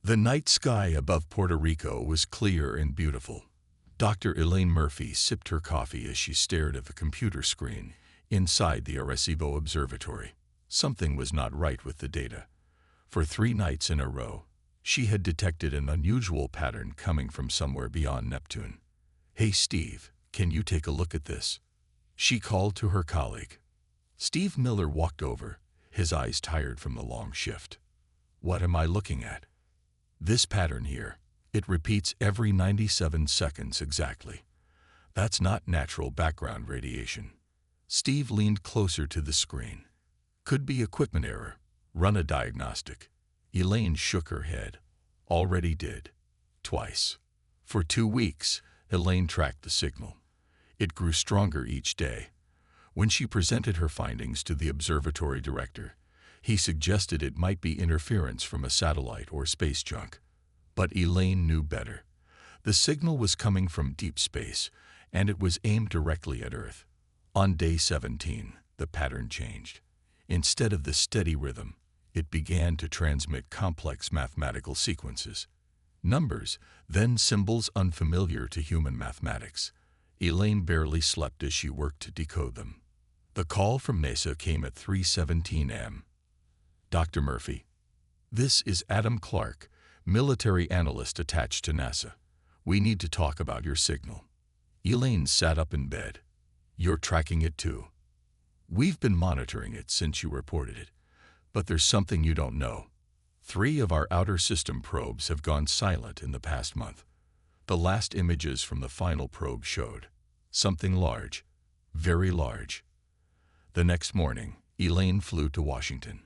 The night sky above Puerto Rico was clear and beautiful. Dr. Elaine Murphy sipped her coffee as she stared at the computer screen inside the Arecibo Observatory. Something was not right with the data. For 3 nights in a row, she had detected an unusual pattern coming from somewhere beyond Neptune. "Hey Steve, can you take a look at this?" she called to her colleague. Steve Miller walked over, his eyes tired from the long shift. "What am I looking at?" "This pattern here. It repeats every 97 seconds exactly. That's not natural background radiation." Steve leaned closer to the screen. "Could be equipment error. Run a diagnostic." Elaine shook her head. "Already did. Twice." For 2 weeks, Elaine tracked the signal. It grew stronger each day. When she presented her findings to the observatory director, he suggested it might be interference from a satellite or space junk. But Elaine knew better. The signal was coming from deep space, and it was aimed directly at Earth. On day 17, the pattern changed. Instead of the steady rhythm, it began to transmit complex mathematical sequences. Numbers, then symbols unfamiliar to human mathematics. Elaine barely slept as she worked to decode them. The call from NASA came at 3:17 a.m. "Dr. Murphy, this is Adam Clark, military analyst attached to NASA. We need to talk about your signal." Elaine sat up in bed. "You're tracking it too?" "We've been monitoring it since you reported it. But there's something you don't know. 3 of our outer system probes have gone silent in the past month. The last images from the final probe showed something large, very large." The next morning, Elaine flew to Washington.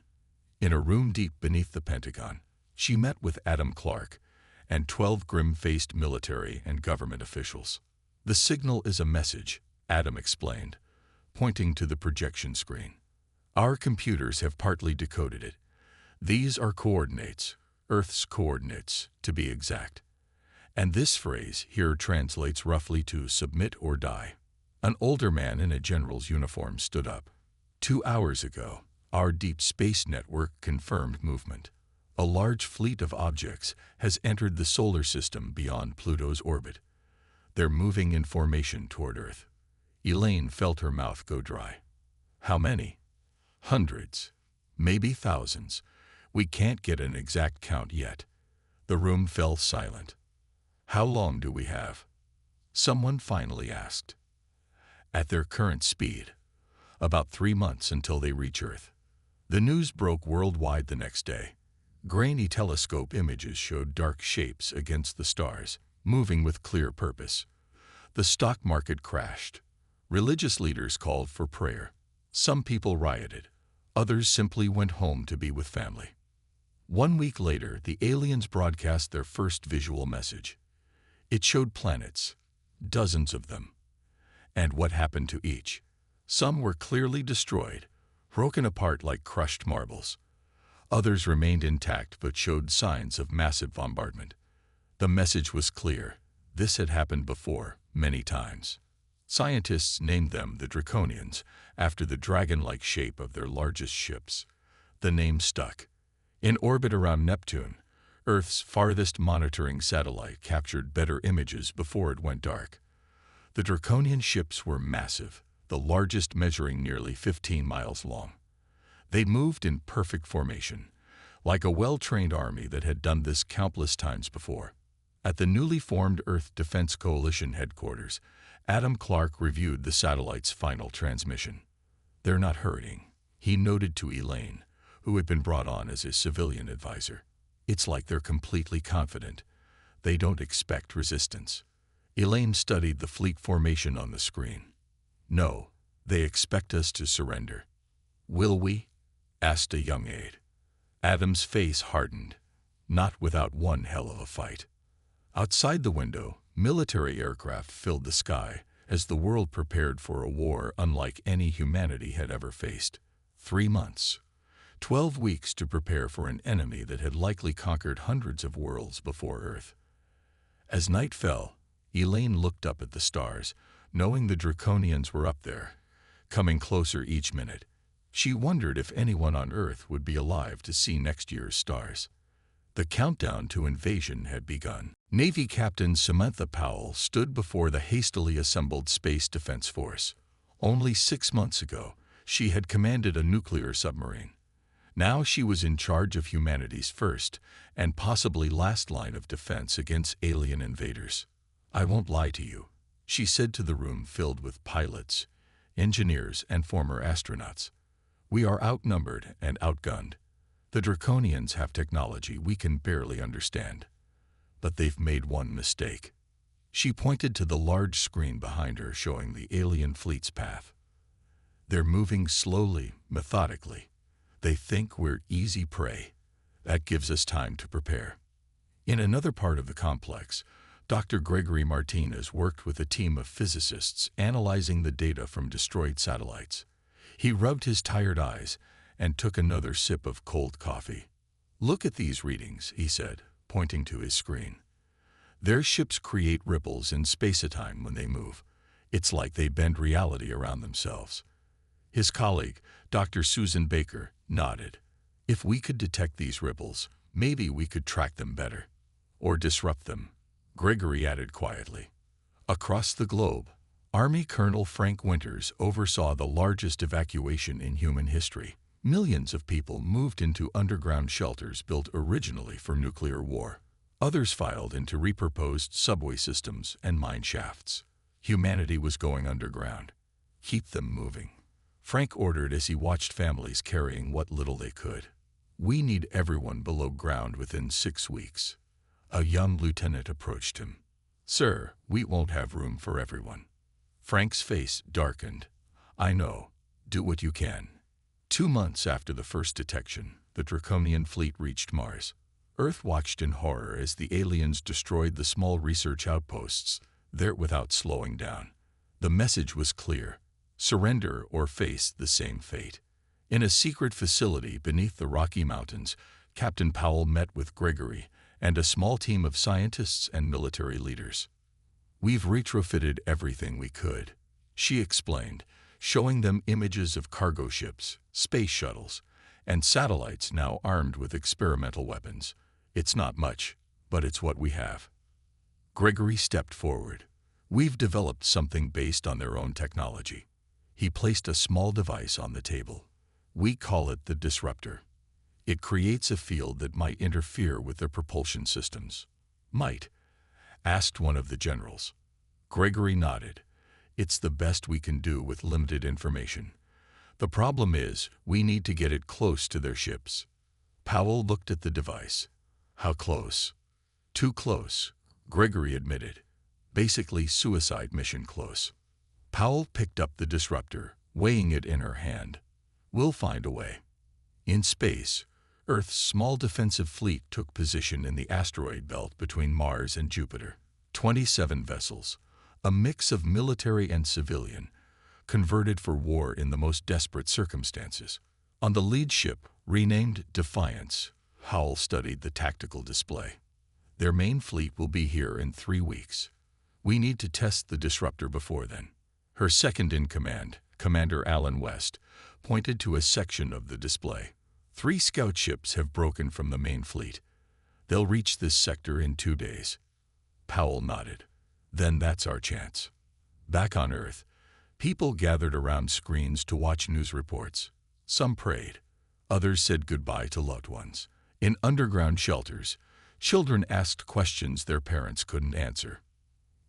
In a room deep beneath the Pentagon, she met with Adam Clark and 12 grim-faced military and government officials. "The signal is a message," Adam explained, pointing to the projection screen. "Our computers have partly decoded it. These are coordinates, Earth's coordinates, to be exact. And this phrase here translates roughly to submit or die." An older man in a general's uniform stood up. "2 hours ago, our deep space network confirmed movement. A large fleet of objects has entered the solar system beyond Pluto's orbit. They're moving in formation toward Earth." Elaine felt her mouth go dry. "How many?" "Hundreds, maybe thousands. We can't get an exact count yet." The room fell silent. "How long do we have?" someone finally asked. "At their current speed, about 3 months until they reach Earth." The news broke worldwide the next day. Grainy telescope images showed dark shapes against the stars, moving with clear purpose. The stock market crashed. Religious leaders called for prayer. Some people rioted. Others simply went home to be with family. 1 week later, the aliens broadcast their first visual message. It showed planets, dozens of them. And what happened to each? Some were clearly destroyed, broken apart like crushed marbles. Others remained intact but showed signs of massive bombardment. The message was clear. This had happened before, many times. Scientists named them the Draconians, after the dragon-like shape of their largest ships. The name stuck. In orbit around Neptune, Earth's farthest monitoring satellite captured better images before it went dark. The Draconian ships were massive, the largest measuring nearly 15 miles long. They moved in perfect formation, like a well-trained army that had done this countless times before. At the newly formed Earth Defense Coalition headquarters, Adam Clark reviewed the satellite's final transmission. "They're not hurting," he noted to Elaine, who had been brought on as a civilian advisor. "It's like they're completely confident. They don't expect resistance." Elaine studied the fleet formation on the screen. "No, they expect us to surrender." "Will we?" asked a young aide. Adam's face hardened. "Not without one hell of a fight." Outside the window, military aircraft filled the sky as the world prepared for a war unlike any humanity had ever faced. 3 months. 12 weeks to prepare for an enemy that had likely conquered hundreds of worlds before Earth. As night fell, Elaine looked up at the stars, knowing the Draconians were up there, coming closer each minute. She wondered if anyone on Earth would be alive to see next year's stars. The countdown to invasion had begun. Navy Captain Samantha Powell stood before the hastily assembled Space Defense Force. Only 6 months ago, she had commanded a nuclear submarine. Now she was in charge of humanity's first and possibly last line of defense against alien invaders. "I won't lie to you," she said to the room filled with pilots, engineers, and former astronauts. "We are outnumbered and outgunned. The Draconians have technology we can barely understand. But they've made one mistake." She pointed to the large screen behind her showing the alien fleet's path. "They're moving slowly, methodically. They think we're easy prey. That gives us time to prepare." In another part of the complex, Dr. Gregory Martinez worked with a team of physicists analyzing the data from destroyed satellites. He rubbed his tired eyes and took another sip of cold coffee. "Look at these readings," he said, pointing to his screen. "Their ships create ripples in space-time when they move. It's like they bend reality around themselves." His colleague, Dr. Susan Baker, nodded. "If we could detect these ripples, maybe we could track them better. Or disrupt them," Gregory added quietly. Across the globe, Army Colonel Frank Winters oversaw the largest evacuation in human history. Millions of people moved into underground shelters built originally for nuclear war. Others filed into repurposed subway systems and mine shafts. Humanity was going underground. "Keep them moving," Frank ordered as he watched families carrying what little they could. "We need everyone below ground within 6 weeks." A young lieutenant approached him. "Sir, we won't have room for everyone." Frank's face darkened. "I know. Do what you can." 2 months after the first detection, the Draconian fleet reached Mars. Earth watched in horror as the aliens destroyed the small research outposts there without slowing down. The message was clear: surrender or face the same fate. In a secret facility beneath the Rocky Mountains, Captain Powell met with Gregory and a small team of scientists and military leaders. "We've retrofitted everything we could," she explained, showing them images of cargo ships, space shuttles, and satellites now armed with experimental weapons. "It's not much, but it's what we have." Gregory stepped forward. "We've developed something based on their own technology." He placed a small device on the table. "We call it the Disruptor. It creates a field that might interfere with their propulsion systems." "Might?" asked one of the generals. Gregory nodded. "It's the best we can do with limited information. The problem is, we need to get it close to their ships." Powell looked at the device. "How close?" "Too close," Gregory admitted. "Basically suicide mission close." Powell picked up the Disruptor, weighing it in her hand. "We'll find a way." In space, Earth's small defensive fleet took position in the asteroid belt between Mars and Jupiter. 27 vessels, a mix of military and civilian, converted for war in the most desperate circumstances. On the lead ship, renamed Defiance, Powell studied the tactical display. "Their main fleet will be here in 3 weeks. We need to test the Disruptor before then." Her second-in-command, Commander Alan West, pointed to a section of the display. 3 scout ships have broken from the main fleet. They'll reach this sector in 2 days. Powell nodded. "Then that's our chance." Back on Earth, people gathered around screens to watch news reports. Some prayed. Others said goodbye to loved ones. In underground shelters, children asked questions their parents couldn't answer.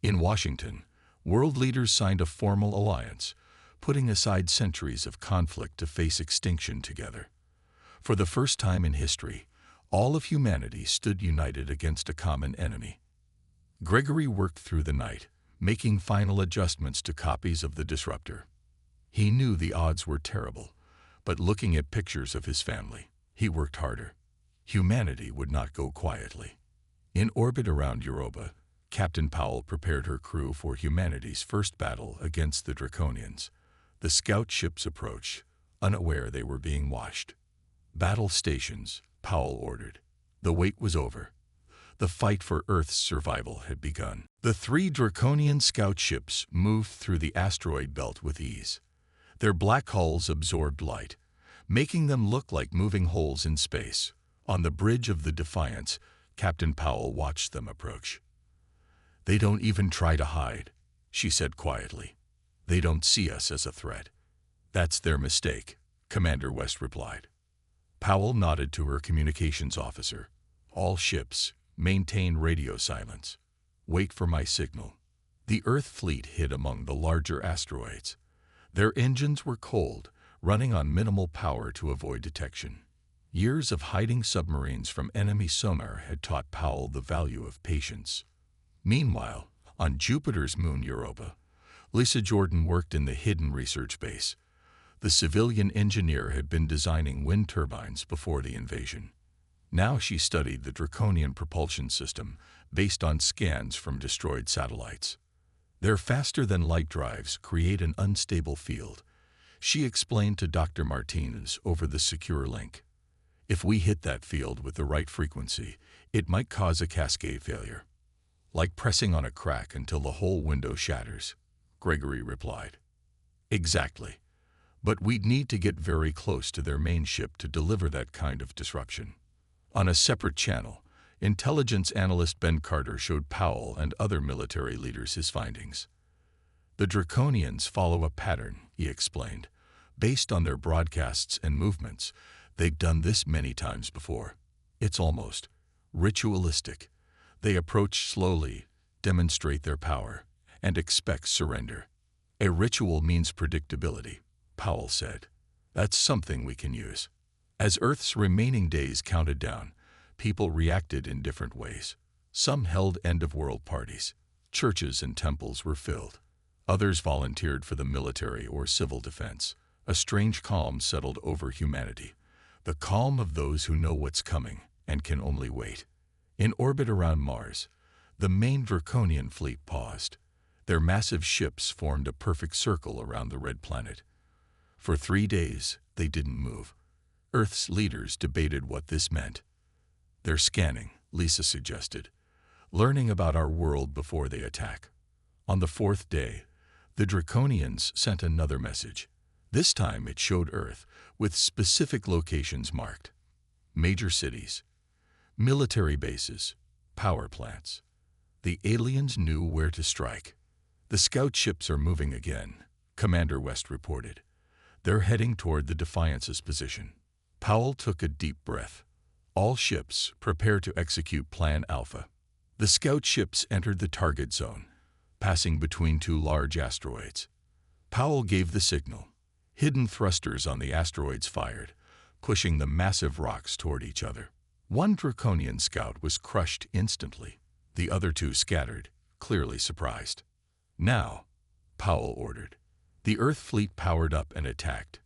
In Washington, world leaders signed a formal alliance, putting aside centuries of conflict to face extinction together. For the first time in history, all of humanity stood united against a common enemy. Gregory worked through the night, making final adjustments to copies of the Disruptor. He knew the odds were terrible, but looking at pictures of his family, he worked harder. Humanity would not go quietly. In orbit around Europa, Captain Powell prepared her crew for humanity's first battle against the Draconians. The scout ships approached, unaware they were being watched. "Battle stations," Powell ordered. The wait was over. The fight for Earth's survival had begun. The 3 Draconian scout ships moved through the asteroid belt with ease. Their black hulls absorbed light, making them look like moving holes in space. On the bridge of the Defiance, Captain Powell watched them approach. "They don't even try to hide," she said quietly. "They don't see us as a threat." "That's their mistake," Commander West replied. Powell nodded to her communications officer. "All ships, maintain radio silence. Wait for my signal." The Earth fleet hid among the larger asteroids. Their engines were cold, running on minimal power to avoid detection. Years of hiding submarines from enemy sonar had taught Powell the value of patience. Meanwhile, on Jupiter's moon Europa, Lisa Jordan worked in the hidden research base. The civilian engineer had been designing wind turbines before the invasion. Now she studied the Draconian propulsion system based on scans from destroyed satellites. Their faster-than-light drives create an unstable field. She explained to Dr. Martinez over the secure link. "If we hit that field with the right frequency, it might cause a cascade failure. Like pressing on a crack until the whole window shatters," Gregory replied. "Exactly. But we'd need to get very close to their main ship to deliver that kind of disruption." On a separate channel, intelligence analyst Ben Carter showed Powell and other military leaders his findings. "The Draconians follow a pattern," he explained. "Based on their broadcasts and movements, they've done this many times before. It's almost ritualistic. They approach slowly, demonstrate their power, and expect surrender." "A ritual means predictability," Powell said. "That's something we can use." As Earth's remaining days counted down, people reacted in different ways. Some held end-of-world parties. Churches and temples were filled. Others volunteered for the military or civil defense. A strange calm settled over humanity. The calm of those who know what's coming and can only wait. In orbit around Mars, the main Draconian fleet paused. Their massive ships formed a perfect circle around the red planet. For 3 days, they didn't move. Earth's leaders debated what this meant. "They're scanning," Lisa suggested, "learning about our world before they attack." On the 4th day, the Draconians sent another message. This time it showed Earth, with specific locations marked. Major cities, military bases, power plants. The aliens knew where to strike. "The scout ships are moving again," Commander West reported. "They're heading toward the Defiance's position." Powell took a deep breath. "All ships, prepare to execute Plan Alpha." The scout ships entered the target zone, passing between 2 large asteroids. Powell gave the signal. Hidden thrusters on the asteroids fired, pushing the massive rocks toward each other. One Draconian scout was crushed instantly. The other 2 scattered, clearly surprised. "Now," Powell ordered. The Earth fleet powered up and attacked.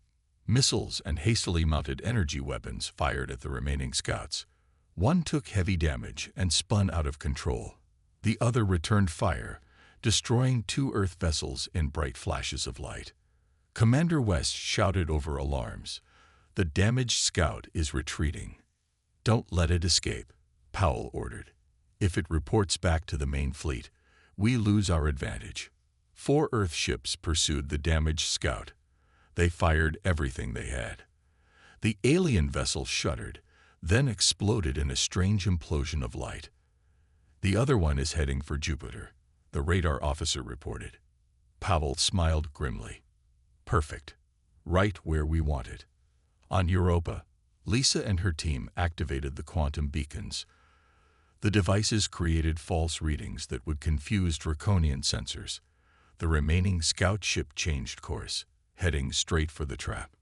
Missiles and hastily mounted energy weapons fired at the remaining scouts. One took heavy damage and spun out of control. The other returned fire, destroying 2 Earth vessels in bright flashes of light. Commander West shouted over alarms. "The damaged scout is retreating." "Don't let it escape," Powell ordered. "If it reports back to the main fleet, we lose our advantage." 4 Earth ships pursued the damaged scout. They fired everything they had. The alien vessel shuddered, then exploded in a strange implosion of light. "The other one is heading for Jupiter," the radar officer reported. Powell smiled grimly. "Perfect. Right where we want it." On Europa, Lisa and her team activated the quantum beacons. The devices created false readings that would confuse Draconian sensors. The remaining scout ship changed course, heading straight for the trap.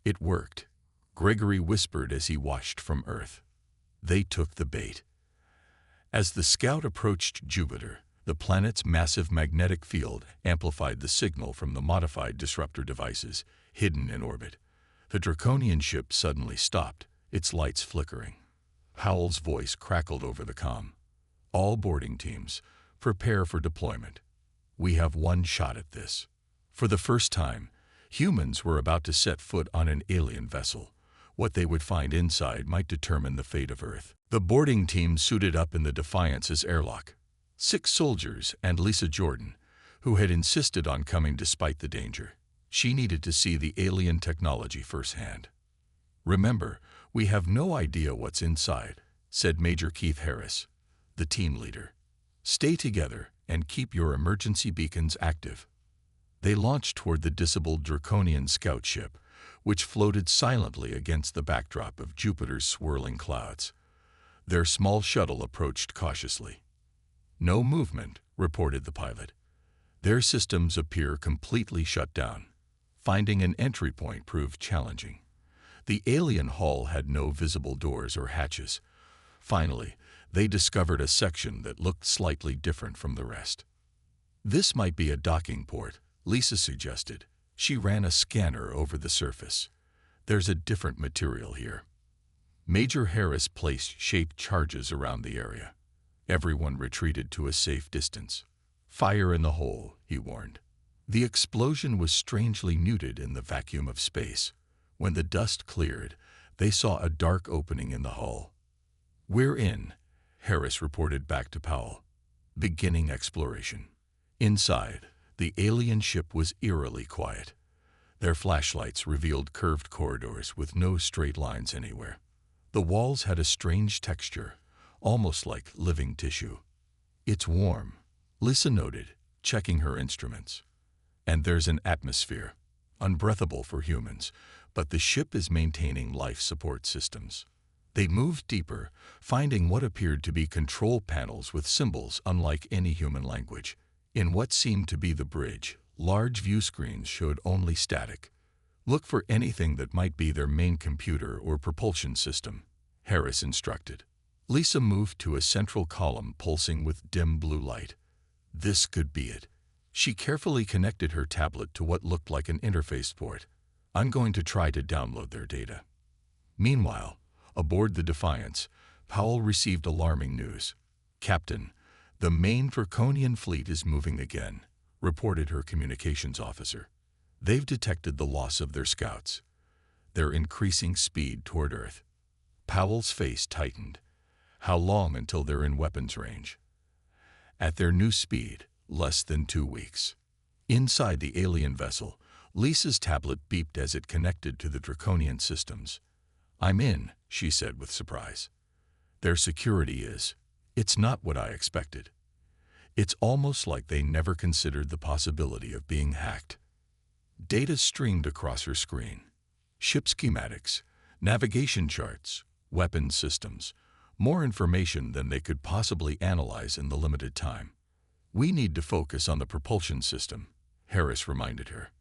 It worked, Gregory whispered as he watched from Earth. They took the bait. As the scout approached Jupiter, the planet's massive magnetic field amplified the signal from the modified disruptor devices hidden in orbit. The Draconian ship suddenly stopped, its lights flickering. Powell's voice crackled over the comm. "All boarding teams, prepare for deployment. We have one shot at this." For the first time, humans were about to set foot on an alien vessel. What they would find inside might determine the fate of Earth. The boarding team suited up in the Defiance's airlock. 6 soldiers and Lisa Jordan, who had insisted on coming despite the danger. She needed to see the alien technology firsthand. "Remember, "We have no idea what's inside," said Major Keith Harris, the team leader. "Stay together and keep your emergency beacons active." They launched toward the disabled Draconian scout ship, which floated silently against the backdrop of Jupiter's swirling clouds. Their small shuttle approached cautiously. "No movement," reported the pilot. "Their systems appear completely shut down." Finding an entry point proved challenging. The alien hull had no visible doors or hatches. Finally, they discovered a section that looked slightly different from the rest. "This might be a docking port," Lisa suggested. She ran a scanner over the surface. "There's a different material here." Major Harris placed shaped charges around the area. Everyone retreated to a safe distance. "Fire in the hole," he warned. The explosion was strangely muted in the vacuum of space. When the dust cleared, they saw a dark opening in the hull. "We're in," Harris reported back to Powell. "Beginning exploration." Inside, the alien ship was eerily quiet. Their flashlights revealed curved corridors with no straight lines anywhere. The walls had a strange texture, almost like living tissue. "It's warm," Lisa noted, checking her instruments. "And there's an atmosphere, unbreathable for humans, but the ship is maintaining life support systems." They moved deeper, finding what appeared to be control panels with symbols unlike any human language. In what seemed to be the bridge, large view screens showed only static. "Look for anything that might be their main computer or propulsion system," Harris instructed. Lisa moved to a central column pulsing with dim blue light. This could be it. She carefully connected her tablet to what looked like an interface port. "I'm going to try to download their data." Meanwhile, aboard the Defiance, Powell received alarming news. "Captain, the main Draconian fleet is moving again," reported her communications officer. "They've detected the loss of their scouts. They're increasing speed toward Earth." Powell's face tightened. "How long until they're in weapons range?" "At their new speed, less than 2 weeks." Inside the alien vessel, Lisa's tablet beeped as it connected to the Draconian systems. "I'm in," she said with surprise. "Their security is. It's not what I expected." It's almost like they never considered the possibility of being hacked. Data streamed across her screen. Ship schematics, navigation charts, weapons systems, more information than they could possibly analyze in the limited time. "We need to focus on the propulsion system," Harris reminded her.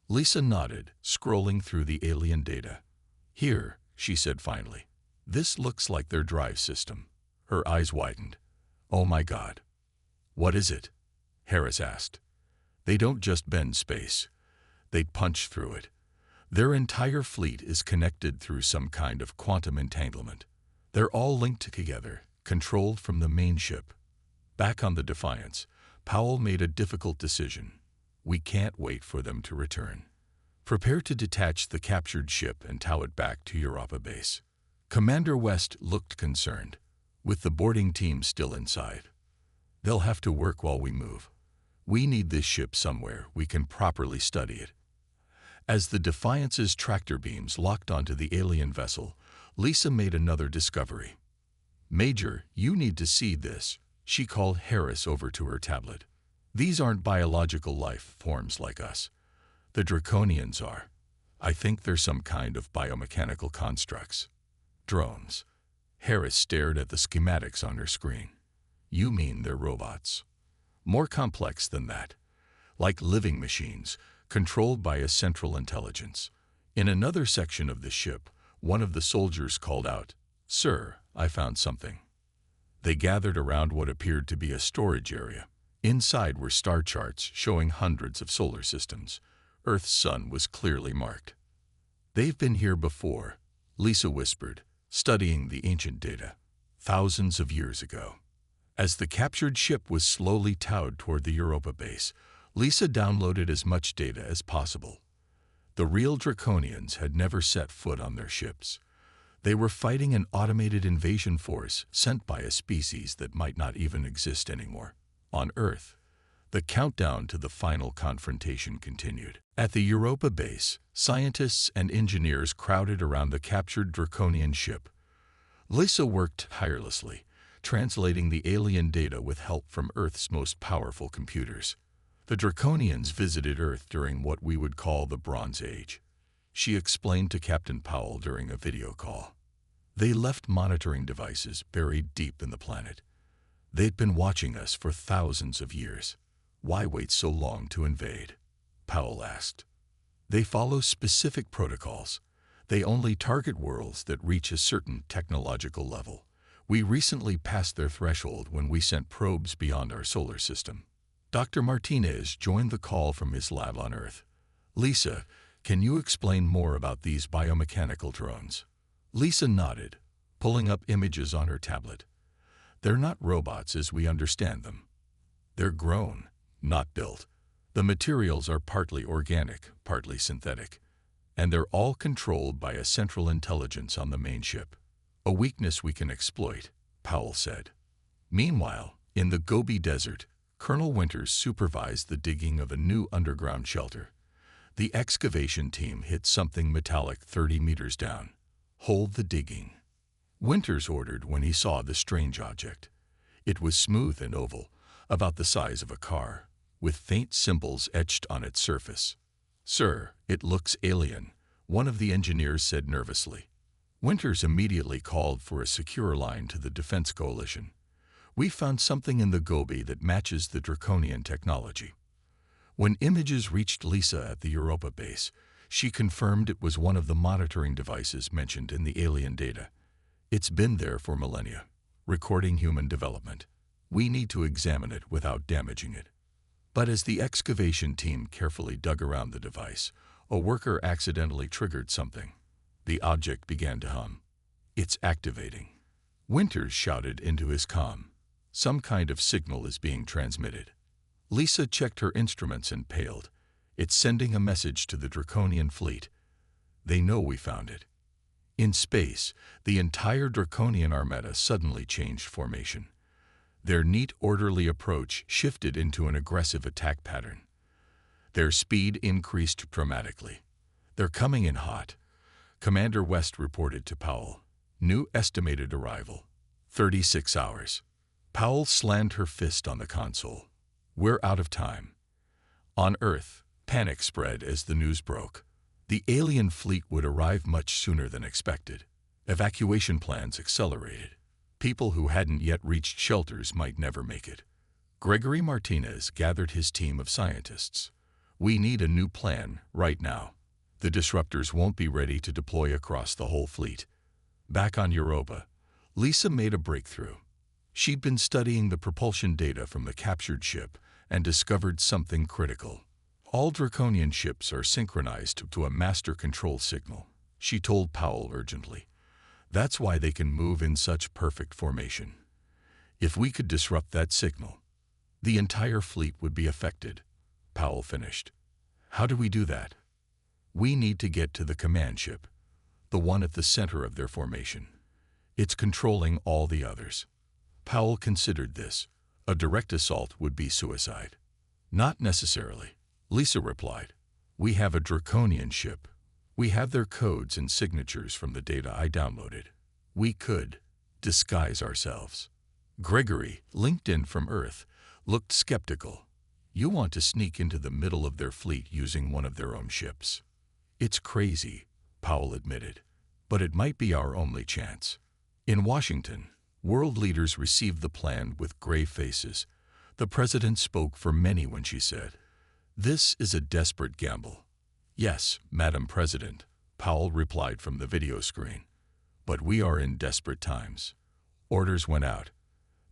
Lisa nodded, scrolling through the alien data. "Here," she said finally. "This looks like their drive system." Her eyes widened. "Oh my God." "What is it?" Harris asked. "They don't just bend space. They punch through it. Their entire fleet is connected through some kind of quantum entanglement. They're all linked together, controlled from the main ship." Back on the Defiance, Powell made a difficult decision. "We can't wait for them to return. Prepare to detach the captured ship and tow it back to Europa base." Commander West looked concerned. "With the boarding team still inside, they'll have to work while we move. We need this ship somewhere we can properly study it." As the Defiance's tractor beams locked onto the alien vessel, Lisa made another discovery. "Major, you need to see this," she called Harris over to her tablet. "These aren't biological life forms like us. The Draconians are. I think they're some kind of biomechanical constructs." "Drones." Harris stared at the schematics on her screen. "You mean they're robots?" "More complex than that. Like living machines, controlled by a central intelligence." In another section of the ship, one of the soldiers called out, "Sir, I found something." They gathered around what appeared to be a storage area. Inside were star charts showing hundreds of solar systems. Earth's sun was clearly marked. "They've been here before," Lisa whispered, studying the ancient data. "Thousands of years ago." As the captured ship was slowly towed toward the Europa base, Lisa downloaded as much data as possible. The real Draconians had never set foot on their ships. They were fighting an automated invasion force sent by a species that might not even exist anymore. On Earth, The countdown to the final confrontation continued. At the Europa base, scientists and engineers crowded around the captured Draconian ship. Lisa worked tirelessly, translating the alien data with help from Earth's most powerful computers. The Draconians visited Earth during what we would call the Bronze Age. She explained to Captain Powell during a video call. They left monitoring devices buried deep in the planet. They'd been watching us for thousands of years. Why wait so long to invade? Powell asked. They follow specific protocols. They only target worlds that reach a certain technological level. We recently passed their threshold when we sent probes beyond our solar system. Dr. Martinez joined the call from his lab on Earth. Lisa, can you explain more about these biomechanical drones? Lisa nodded, pulling up images on her tablet. They're not robots as we understand them. They're grown, not built. The materials are partly organic, partly synthetic, and they're all controlled by a central intelligence on the main ship. A weakness we can exploit, Powell said. Meanwhile, in the Gobi Desert, Colonel Winters supervised the digging of a new underground shelter. The excavation team hit something metallic 30 meters down. Hold the digging, Winters ordered when he saw the strange object. It was smooth and oval, about the size of a car, with faint symbols etched on its surface. "Sir, it looks alien," one of the engineers said nervously. Winters immediately called for a secure line to the Defense Coalition. "We found something in the Gobi that matches the Draconian technology." When images reached Lisa at the Europa base, she confirmed it was one of the monitoring devices mentioned in the alien data. It's been there for millennia, recording human development. We need to examine it without damaging it. But as the excavation team carefully dug around the device, a worker accidentally triggered something. The object began to hum. "It's activating." Winters shouted into his comm. "Some kind of signal is being transmitted." Lisa checked her instruments and paled. "It's sending a message to the Draconian fleet. They know we found it." In space, the entire Draconian Armada suddenly changed formation. Their neat, orderly approach shifted into an aggressive attack pattern. Their speed increased dramatically. "They're coming in hot," Commander West reported to Powell. "New estimated arrival, 36 hours. Powell slammed her fist on the console. "We're out of time." On Earth, panic spread as the news broke. The alien fleet would arrive much sooner than expected. Evacuation plans accelerated. People who hadn't yet reached shelters might never make it. Gregory Martinez gathered his team of scientists. "We need a new plan right now. The disruptors won't be ready to deploy across the whole fleet." Back on Europa, Lisa made a breakthrough. She'd been studying the propulsion data from the captured ship and discovered something critical. All Draconian ships are synchronized to a master control signal, she told Powell urgently. "That's why they can move in such perfect formation. If we could disrupt that signal, the entire fleet would be affected," Powell finished. "How do we do that?" "We need to get to the command ship, the one at the center of their formation. It's controlling all the others." Powell considered this. A direct assault would be suicide. "Not necessarily," Lisa replied. "We have a Draconian ship. We have their codes and signatures from the data I downloaded. We could disguise ourselves." Gregory, linked in from Earth, looked skeptical. "You want to sneak into the middle of their fleet using one of their own ships?" "It's crazy," Powell admitted, "but it might be our only chance." In Washington, world leaders received the plan with grave faces. The president spoke for many when she said, "This is a desperate gamble." "Yes, Madam President," Powell replied from the video screen. "But we are in desperate times." Orders went out.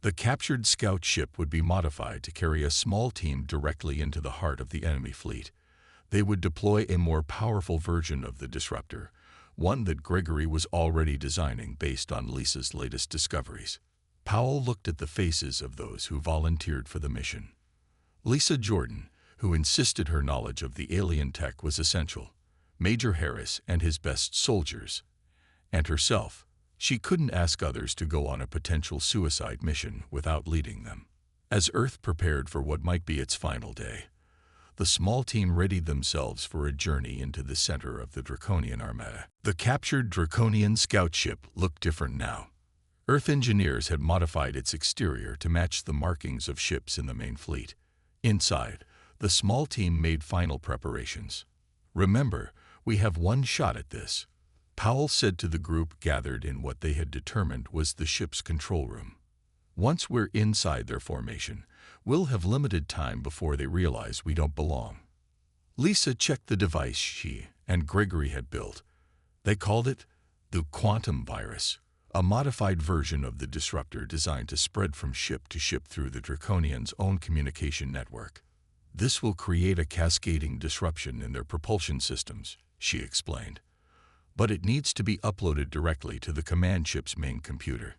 The captured scout ship would be modified to carry a small team directly into the heart of the enemy fleet. They would deploy a more powerful version of the disruptor, one that Gregory was already designing based on Lisa's latest discoveries. Powell looked at the faces of those who volunteered for the mission. Lisa Jordan, who insisted her knowledge of the alien tech was essential, Major Harris and his best soldiers, and herself. She couldn't ask others to go on a potential suicide mission without leading them. As Earth prepared for what might be its final day, the small team readied themselves for a journey into the center of the Draconian Armada. The captured Draconian scout ship looked different now. Earth engineers had modified its exterior to match the markings of ships in the main fleet. Inside, the small team made final preparations. "Remember, we have one shot at this," Powell said to the group gathered in what they had determined was the ship's control room. "Once we're inside their formation, we'll have limited time before they realize we don't belong." Lisa checked the device she and Gregory had built. They called it the quantum virus, a modified version of the disruptor designed to spread from ship to ship through the Draconians' own communication network. "This will create a cascading disruption in their propulsion systems," she explained. "But it needs to be uploaded directly to the command ship's main computer."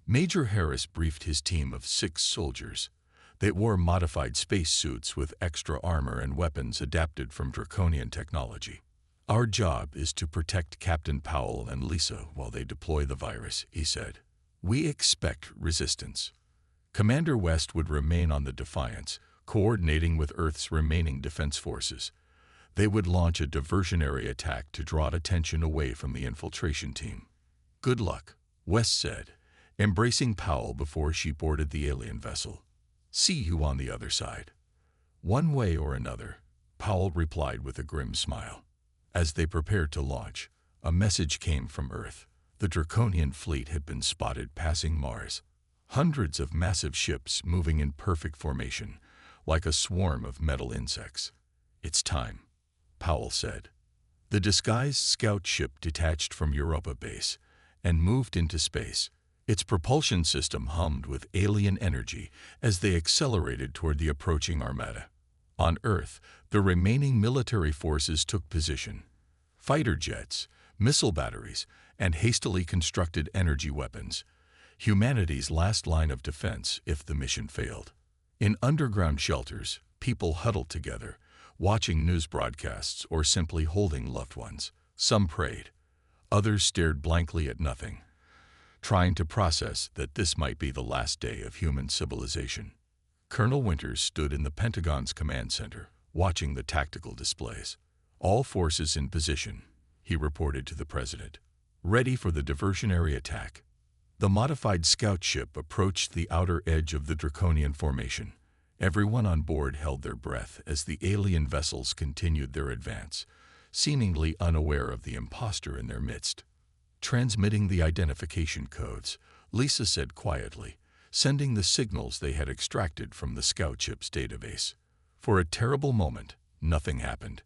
Major Harris briefed his team of 6 soldiers. They wore modified space suits with extra armor and weapons adapted from Draconian technology. "Our job is to protect Captain Powell and Lisa while they deploy the virus," he said. "We expect resistance." Commander West would remain on the Defiance, coordinating with Earth's remaining defense forces. They would launch a diversionary attack to draw attention away from the infiltration team. "Good luck," West said, embracing Powell before she boarded the alien vessel. "See you on the other side." "One way or another," Powell replied with a grim smile. As they prepared to launch, a message came from Earth. The Draconian fleet had been spotted passing Mars. Hundreds of massive ships moving in perfect formation, like a swarm of metal insects. "It's time," Powell said. The disguised scout ship detached from Europa base and moved into space. Its propulsion system hummed with alien energy as they accelerated toward the approaching armada. On Earth, the remaining military forces took position. Fighter jets, missile batteries, and hastily constructed energy weapons. Humanity's last line of defense if the mission failed. In underground shelters, people huddled together, watching news broadcasts or simply holding loved ones. Some prayed. Others stared blankly at nothing, trying to process that this might be the last day of human civilization. Colonel Winters stood in the Pentagon's command center, watching the tactical displays. "All forces in position," he reported to the president. "Ready for the diversionary attack." The modified scout ship approached the outer edge of the Draconian formation. Everyone on board held their breath as the alien vessels continued their advance, seemingly unaware of the imposter in their midst. Transmitting the identification codes, Lisa said quietly, sending the signals they had extracted from the scout ship's database. For a terrible moment, nothing happened.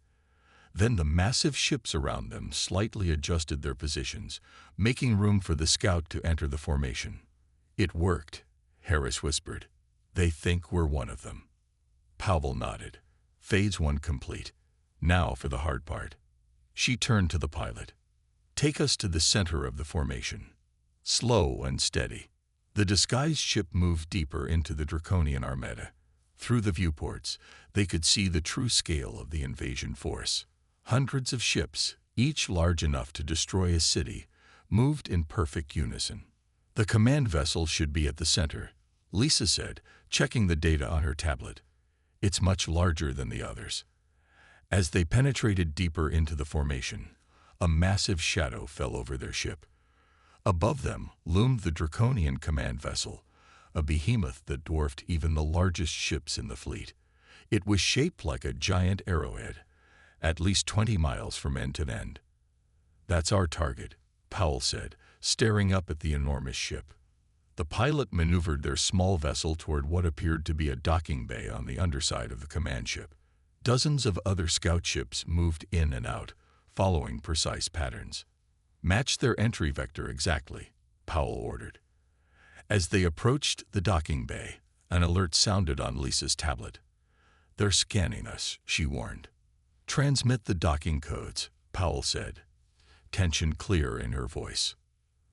Then the massive ships around them slightly adjusted their positions, making room for the scout to enter the formation. "It worked," Harris whispered. "They think we're one of them." Powell nodded. "Phase 1 complete. Now for the hard part." She turned to the pilot. "Take us to the center of the formation." Slow and steady, the disguised ship moved deeper into the Draconian Armada. Through the viewports, they could see the true scale of the invasion force. Hundreds of ships, each large enough to destroy a city, moved in perfect unison. "The command vessel should be at the center," Lisa said, checking the data on her tablet. "It's much larger than the others." As they penetrated deeper into the formation, a massive shadow fell over their ship. Above them loomed the Draconian command vessel, a behemoth that dwarfed even the largest ships in the fleet. It was shaped like a giant arrowhead, at least 20 miles from end to end. "That's our target," Powell said, staring up at the enormous ship. The pilot maneuvered their small vessel toward what appeared to be a docking bay on the underside of the command ship. Dozens of other scout ships moved in and out, following precise patterns. "Match their entry vector exactly," Powell ordered. As they approached the docking bay, an alert sounded on Lisa's tablet. "They're scanning us," she warned. "Transmit the docking codes," Powell said, tension clear in her voice.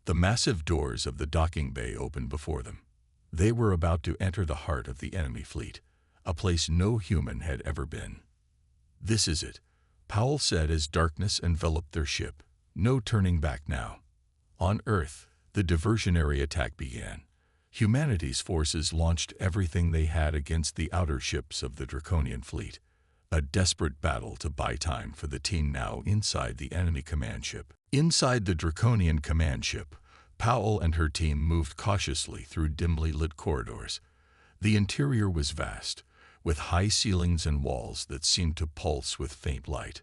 The massive doors of the docking bay opened before them. They were about to enter the heart of the enemy fleet, a place no human had ever been. "This is it," Powell said as darkness enveloped their ship. "No turning back now." On Earth, the diversionary attack began. Humanity's forces launched everything they had against the outer ships of the Draconian fleet, a desperate battle to buy time for the team now inside the enemy command ship. Inside the Draconian command ship, Powell and her team moved cautiously through dimly lit corridors. The interior was vast, with high ceilings and walls that seemed to pulse with faint light.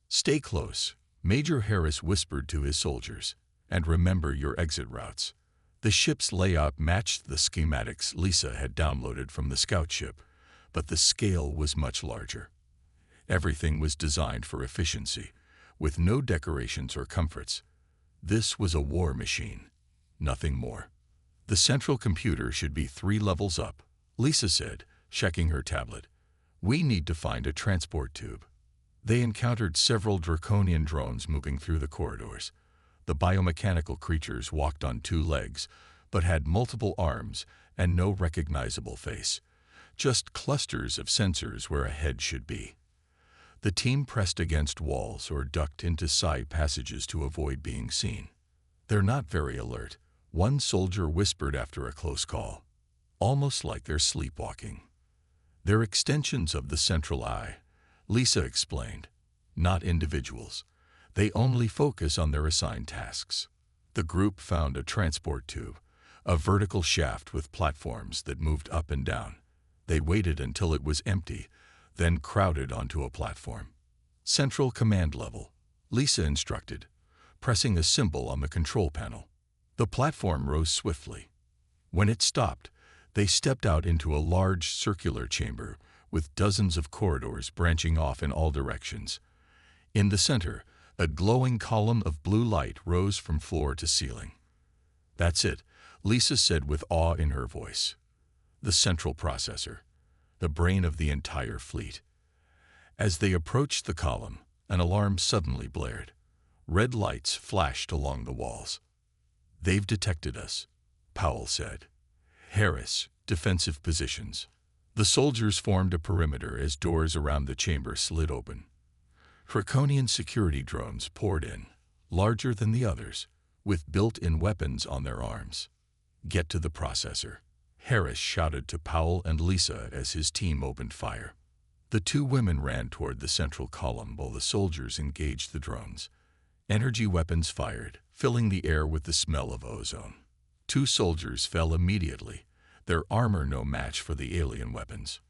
"Stay close," Major Harris whispered to his soldiers, "and remember your exit routes." The ship's layout matched the schematics Lisa had downloaded from the scout ship, but the scale was much larger. Everything was designed for efficiency, with no decorations or comforts. This was a war machine, nothing more. "The central computer should be 3 levels up," Lisa said, checking her tablet. "We need to find a transport tube." They encountered several Draconian drones moving through the corridors. The biomechanical creatures walked on 2 legs, but had multiple arms and no recognizable face, just clusters of sensors where a head should be. The team pressed against walls or ducked into side passages to avoid being seen. "They're not very alert," one soldier whispered after a close call. "Almost like they're sleepwalking." "They're extensions of the central eye," Lisa explained. "Not individuals. They only focus on their assigned tasks." The group found a transport tube, a vertical shaft with platforms that moved up and down. They waited until it was empty, then crowded onto a platform. "Central command level," Lisa instructed, pressing a symbol on the control panel. The platform rose swiftly. When it stopped, they stepped out into a large circular chamber with dozens of corridors branching off in all directions. In the center, a glowing column of blue light rose from floor to ceiling. "That's it," Lisa said with awe in her voice. "The central processor, the brain of the entire fleet." As they approached the column, an alarm suddenly blared. Red lights flashed along the walls. "They've detected us," Powell said. "Harris, defensive positions." The soldiers formed a perimeter as doors around the chamber slid open. Draconian security drones poured in, larger than the others, with built-in weapons on their arms. "Get to the processor," Harris shouted to Powell and Lisa as his team opened fire. The 2 women ran toward the central column while the soldiers engaged the drones. Energy weapons fired, filling the air with the smell of ozone. 2 soldiers fell immediately, their armor no match for the alien weapons.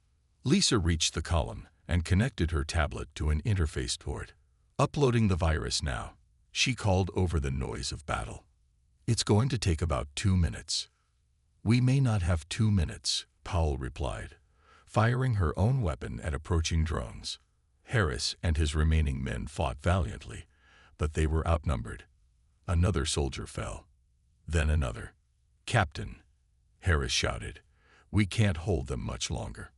Lisa reached the column and connected her tablet to an interface port. "Uploading the virus now," she called over the noise of battle. "It's going to take about 2 minutes." "We may not have 2 minutes," Powell replied, firing her own weapon at approaching drones. Harris and his remaining men fought valiantly, but they were outnumbered. Another soldier fell. Then another. "Captain," Harris shouted, "we can't hold them much longer."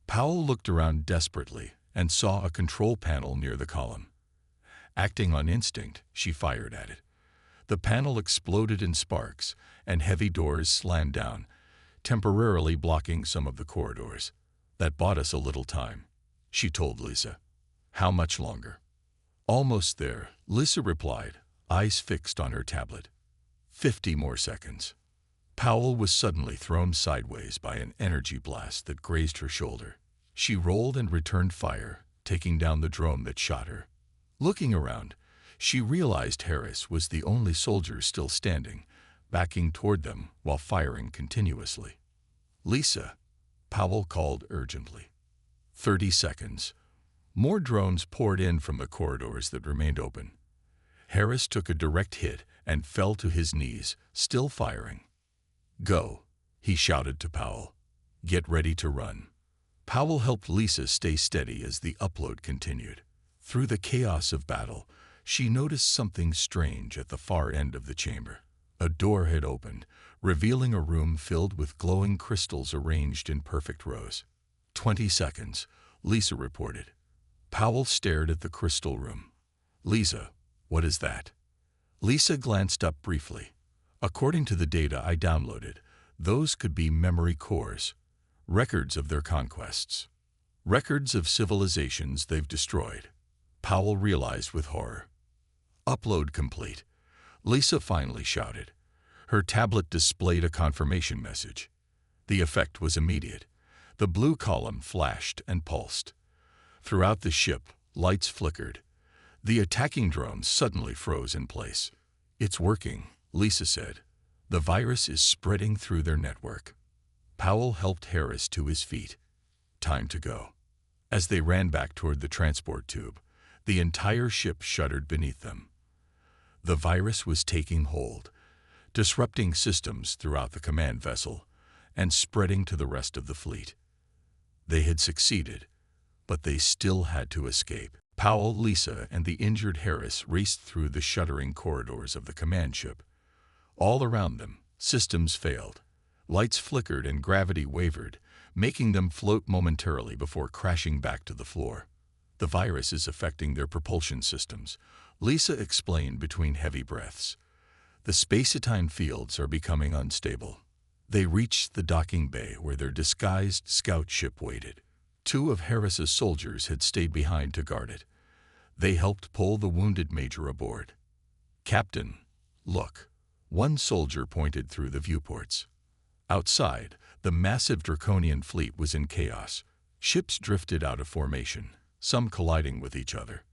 Powell looked around desperately and saw a control panel near the column. Acting on instinct, she fired at it. The panel exploded in sparks, and heavy doors slammed down, temporarily blocking some of the corridors. "That bought us a little time," she told Lisa. "How much longer?" "Almost there," Lisa replied, eyes fixed on her tablet. 50 more seconds." Powell was suddenly thrown sideways by an energy blast that grazed her shoulder. She rolled and returned fire, taking down the drone that shot her. Looking around, she realized Harris was the only soldier still standing, backing toward them while firing continuously. "Lisa," Powell called urgently. 30 seconds. More drones poured in from the corridors that remained open. Harris took a direct hit and fell to his knees, still firing. "Go," he shouted to Powell. "Get ready to run." Powell helped Lisa stay steady as the upload continued. Through the chaos of battle, she noticed something strange at the far end of the chamber. A door had opened, revealing a room filled with glowing crystals arranged in perfect rows. 20 seconds, Lisa reported. Powell stared at the crystal room. "Lisa, what is that?" Lisa glanced up briefly. "According to the data I downloaded, those could be memory cores, records of their conquests, records of civilizations they've destroyed." Powell realized with horror. "Upload complete," Lisa finally shouted. Her tablet displayed a confirmation message. The effect was immediate. The blue column flashed and pulsed. Throughout the ship, lights flickered. The attacking drones suddenly froze in place. "It's working," Lisa said. "The virus is spreading through their network." Powell helped Harris to his feet. "Time to go." As they ran back toward the transport tube, the entire ship shuddered beneath them. The virus was taking hold, disrupting systems throughout the command vessel and spreading to the rest of the fleet. They had succeeded, but they still had to escape. Powell, Lisa, and the injured Harris raced through the shuddering corridors of the command ship. All around them, systems failed. Lights flickered and gravity wavered, making them float momentarily before crashing back to the floor. "The virus is affecting their propulsion systems," Lisa explained between heavy breaths. "The space-time fields are becoming unstable." They reached the docking bay where their disguised scout ship waited. 2 of Harris's soldiers had stayed behind to guard it. They helped pull the wounded major aboard. "Captain, look." One soldier pointed through the viewports. Outside, the massive Draconian fleet was in chaos. Ships drifted out of formation, some colliding with each other.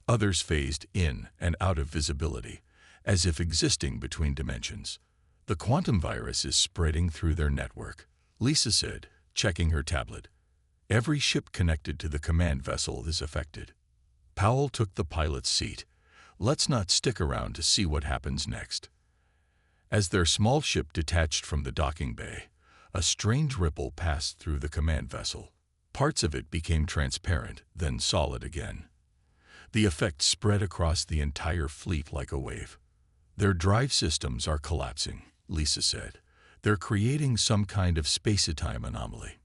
Others phased in and out of visibility, as if existing between dimensions. "The quantum virus is spreading through their network," Lisa said, checking her tablet. "Every ship connected to the command vessel is affected." Powell took the pilot's seat. "Let's not stick around to see what happens next." As their small ship detached from the docking bay, a strange ripple passed through the command vessel. Parts of it became transparent, then solid again. The effect spread across the entire fleet like a wave. "Their drive systems are collapsing," Lisa said. "They're creating some kind of space-time anomaly."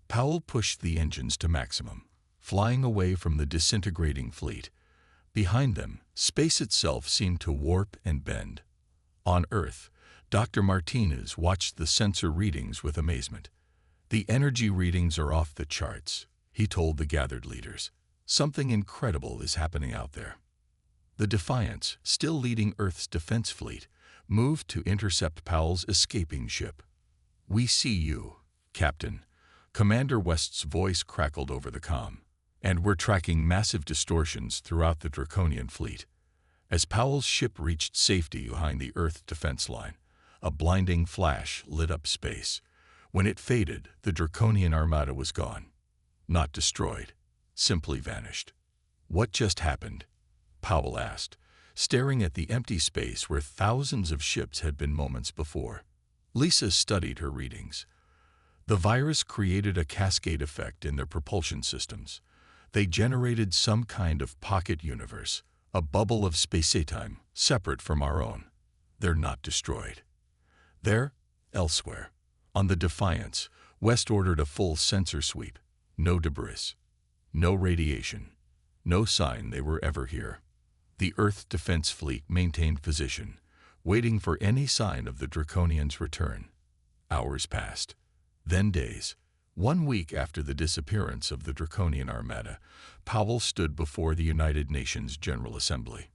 Powell pushed the engines to maximum, flying away from the disintegrating fleet. Behind them, space itself seemed to warp and bend. On Earth, Dr. Martinez watched the sensor readings with amazement. "The energy readings are off the charts," he told the gathered leaders. "Something incredible is happening out there." The Defiance, still leading Earth's defense fleet, moved to intercept Powell's escaping ship. "We see you, Captain," Commander West's voice crackled over the comm. "And we're tracking massive distortions throughout the Draconian fleet." As Powell's ship reached safety behind the Earth defense line, a blinding flash lit up space. When it faded, the Draconian Armada was gone. Not destroyed, simply vanished. "What just happened?" Powell asked, staring at the empty space where thousands of ships had been moments before. Lisa studied her readings. The virus created a cascade effect in their propulsion systems. They generated some kind of pocket universe, a bubble of space-time, separate from our own. They're not destroyed. They're elsewhere. On the Defiance, West ordered a full sensor sweep. No debris. No radiation. No sign they were ever here. The Earth Defense Fleet maintained position, waiting for any sign of the Draconians' return. Hours passed. Then days. 1 week after the disappearance of the Draconian Armada, Powell stood before the United Nations General Assembly.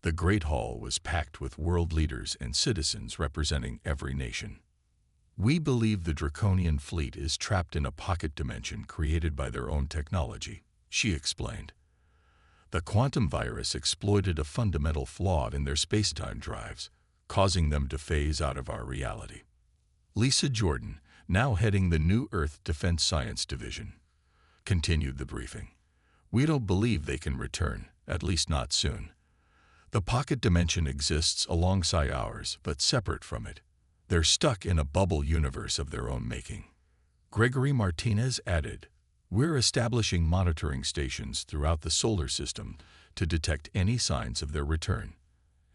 The Great Hall was packed with world leaders and citizens representing every nation. "We believe the Draconian fleet is trapped in a pocket dimension created by their own technology," she explained. "The quantum virus exploited a fundamental flaw in their space-time drives, causing them to phase out of our reality." Lisa Jordan, now heading the New Earth Defense Science Division, continued the briefing. "We don't believe they can return, at least not soon. The pocket dimension exists alongside ours, but separate from it. They're stuck in a bubble universe of their own making." Gregory Martinez added, "We're establishing monitoring stations throughout the solar system to detect any signs of their return.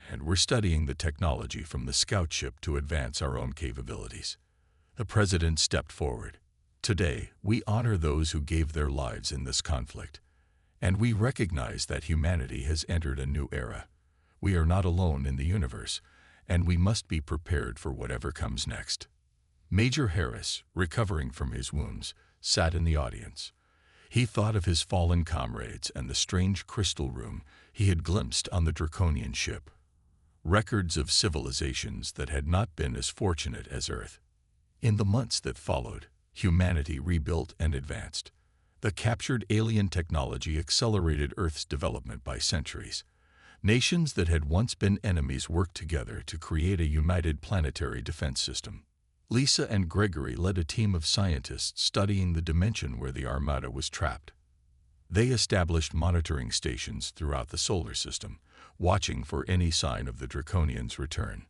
And we're studying the technology from the scout ship to advance our own capabilities." The president stepped forward. "Today, we honor those who gave their lives in this conflict. And we recognize that humanity has entered a new era. We are not alone in the universe, and we must be prepared for whatever comes next." Major Harris, recovering from his wounds, sat in the audience. He thought of his fallen comrades and the strange crystal room he had glimpsed on the Draconian ship. records of civilizations that had not been as fortunate as Earth. In the months that followed, humanity rebuilt and advanced. The captured alien technology accelerated Earth's development by centuries. Nations that had once been enemies worked together to create a united planetary defense system. Lisa and Gregory led a team of scientists studying the dimension where the Armada was trapped. They established monitoring stations throughout the solar system, watching for any sign of the Draconians' return.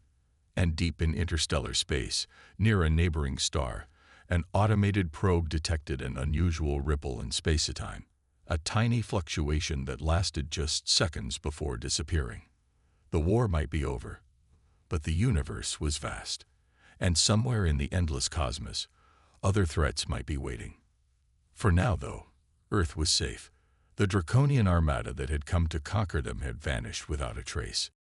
And deep in interstellar space, near a neighboring star, an automated probe detected an unusual ripple in space-time, a tiny fluctuation that lasted just seconds before disappearing. The war might be over, but the universe was vast, and somewhere in the endless cosmos, other threats might be waiting. For now, though, Earth was safe. The Draconian Armada that had come to conquer them had vanished without a trace.